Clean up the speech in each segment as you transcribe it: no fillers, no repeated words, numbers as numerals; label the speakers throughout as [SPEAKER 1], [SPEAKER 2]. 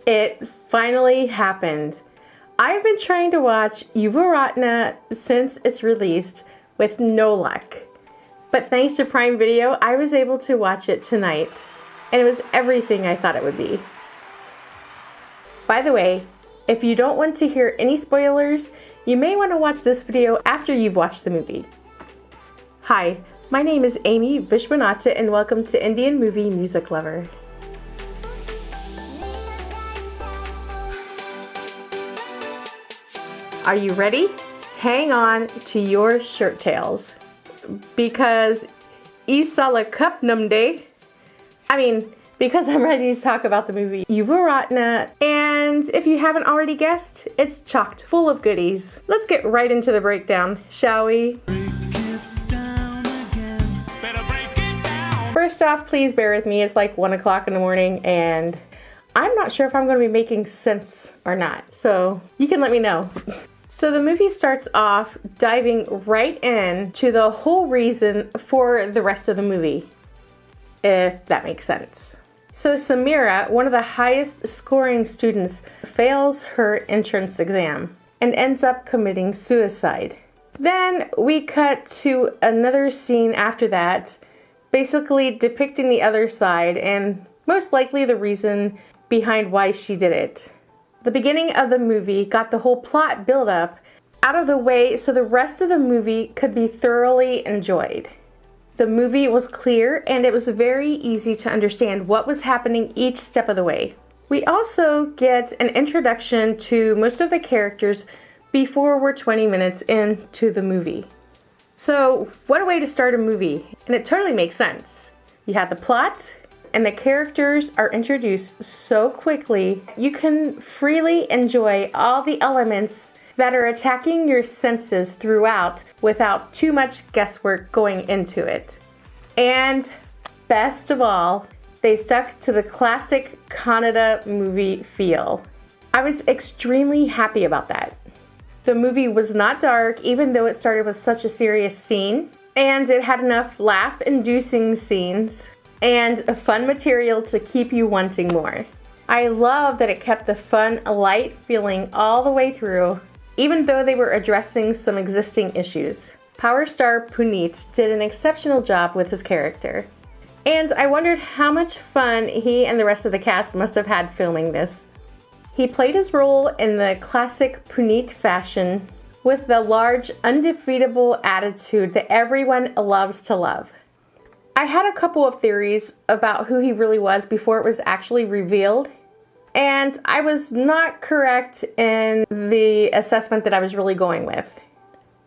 [SPEAKER 1] It finally happened. I've been trying to watch Yuvarathnaa since it's released with no luck. But thanks to Prime Video, I was able to watch it tonight. And it was everything I thought it would be. By the way, if you don't want to hear any spoilers, you may want to watch this video after you've watched the movie. Hi, my name is Amy Vishwanatha and welcome to Indian Movie Music Lover. Are you ready? Hang on to your shirt tails. Because Isala Kupnum Day. Because I'm ready to talk about the movie Yuvarathnaa. And if you haven't already guessed, it's chocked full of goodies. Let's get right into the breakdown, shall we? First off, please bear with me. It's like 1 o'clock in the morning and I'm not sure if I'm going to be making sense or not. So you can let me know. So the movie starts off diving right in to the whole reason for the rest of the movie, if that makes sense. So Samira, one of the highest scoring students, fails her entrance exam and ends up committing suicide. Then we cut to another scene after that, basically depicting the other side and most likely the reason behind why she did it. The beginning of the movie got the whole plot build up out of the way so the rest of the movie could be thoroughly enjoyed. The movie was clear and it was very easy to understand what was happening each step of the way. We also get an introduction to most of the characters before we're 20 minutes into the movie. So what a way to start a movie, and it totally makes sense. You have the plot, and the characters are introduced so quickly, you can freely enjoy all the elements that are attacking your senses throughout without too much guesswork going into it. And best of all, they stuck to the classic Kannada movie feel. I was extremely happy about that. The movie was not dark, even though it started with such a serious scene, and it had enough laugh-inducing scenes and fun material to keep you wanting more. I love that it kept the fun, light feeling all the way through, even though they were addressing some existing issues. Power star Puneeth did an exceptional job with his character. And I wondered how much fun he and the rest of the cast must have had filming this. He played his role in the classic Puneeth fashion with the large, undefeatable attitude that everyone loves to love. I had a couple of theories about who he really was before it was actually revealed, and I was not correct in the assessment that I was really going with.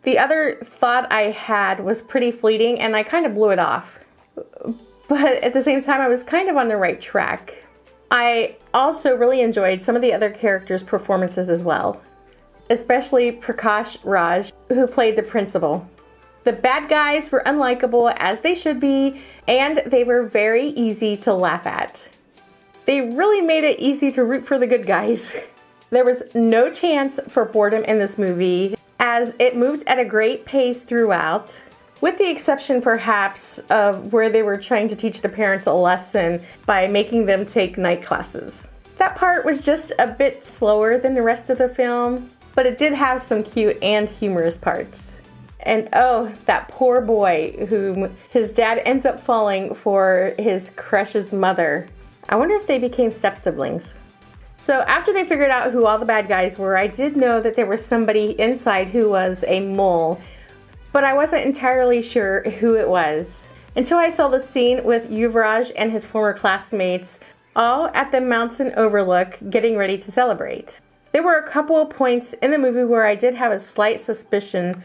[SPEAKER 1] The other thought I had was pretty fleeting and I kind of blew it off. But at the same time, I was kind of on the right track. I also really enjoyed some of the other characters' performances as well, especially Prakash Raj, who played the principal. The bad guys were unlikable, as they should be, and they were very easy to laugh at. They really made it easy to root for the good guys. There was no chance for boredom in this movie, as it moved at a great pace throughout, with the exception perhaps of where they were trying to teach the parents a lesson by making them take night classes. That part was just a bit slower than the rest of the film, but it did have some cute and humorous parts. And oh, that poor boy whom his dad ends up falling for his crush's mother. I wonder if they became step-siblings. So after they figured out who all the bad guys were, I did know that there was somebody inside who was a mole, but I wasn't entirely sure who it was until I saw the scene with Yuvraj and his former classmates all at the mountain overlook getting ready to celebrate. There were a couple of points in the movie where I did have a slight suspicion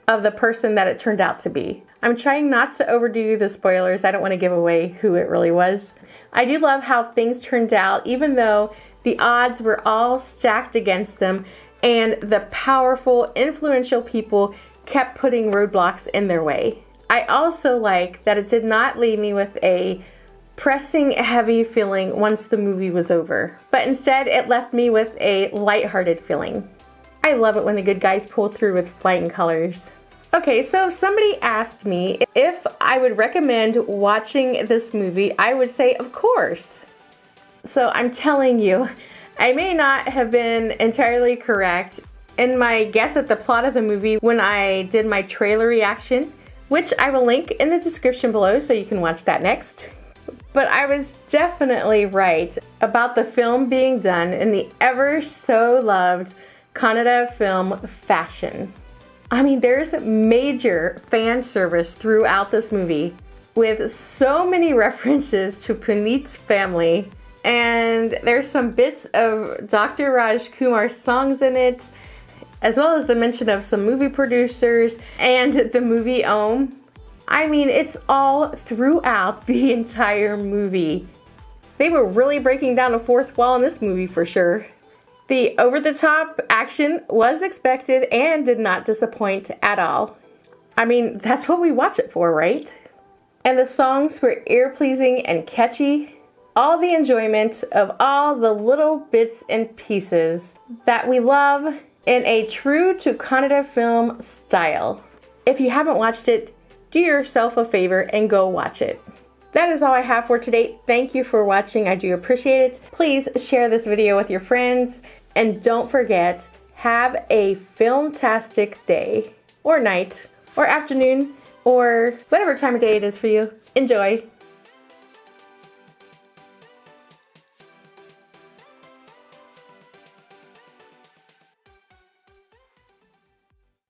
[SPEAKER 1] of the person that it turned out to be. I'm trying not to overdo the spoilers. I don't want to give away who it really was. I do love how things turned out, even though the odds were all stacked against them and the powerful, influential people kept putting roadblocks in their way. I also like that it did not leave me with a pressing, heavy feeling once the movie was over, but instead it left me with a lighthearted feeling. I love it when the good guys pull through with flying colors. Okay, so if somebody asked me if I would recommend watching this movie, I would say, of course. So I'm telling you, I may not have been entirely correct in my guess at the plot of the movie when I did my trailer reaction, which I will link in the description below so you can watch that next. But I was definitely right about the film being done in the ever so loved Kannada film fashion. I mean, there's major fan service throughout this movie with so many references to Puneeth's family, and there's some bits of Dr. Rajkumar's songs in it, as well as the mention of some movie producers and the movie Om. I mean, it's all throughout the entire movie. They were really breaking down a fourth wall in this movie for sure. The over-the-top action was expected and did not disappoint at all. I mean, that's what we watch it for, right? And the songs were ear-pleasing and catchy. All the enjoyment of all the little bits and pieces that we love in a true to Kannada film style. If you haven't watched it, do yourself a favor and go watch it. That is all I have for today. Thank you for watching. I do appreciate it. Please share this video with your friends. And don't forget, have a filmtastic day, or night, or afternoon, or whatever time of day it is for you. Enjoy.